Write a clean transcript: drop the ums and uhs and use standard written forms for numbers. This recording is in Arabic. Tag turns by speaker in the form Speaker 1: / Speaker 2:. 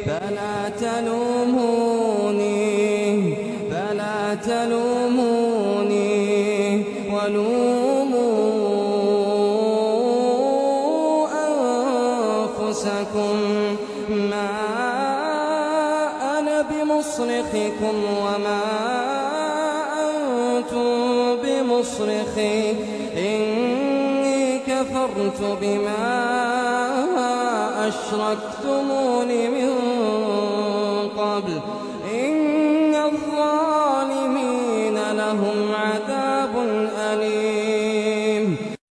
Speaker 1: فلا تلوموني ولوموا أنفسكم ما أنا بمصرخكم وما أنتم بمصرخي إني كفرت بما أشركتمون من قبل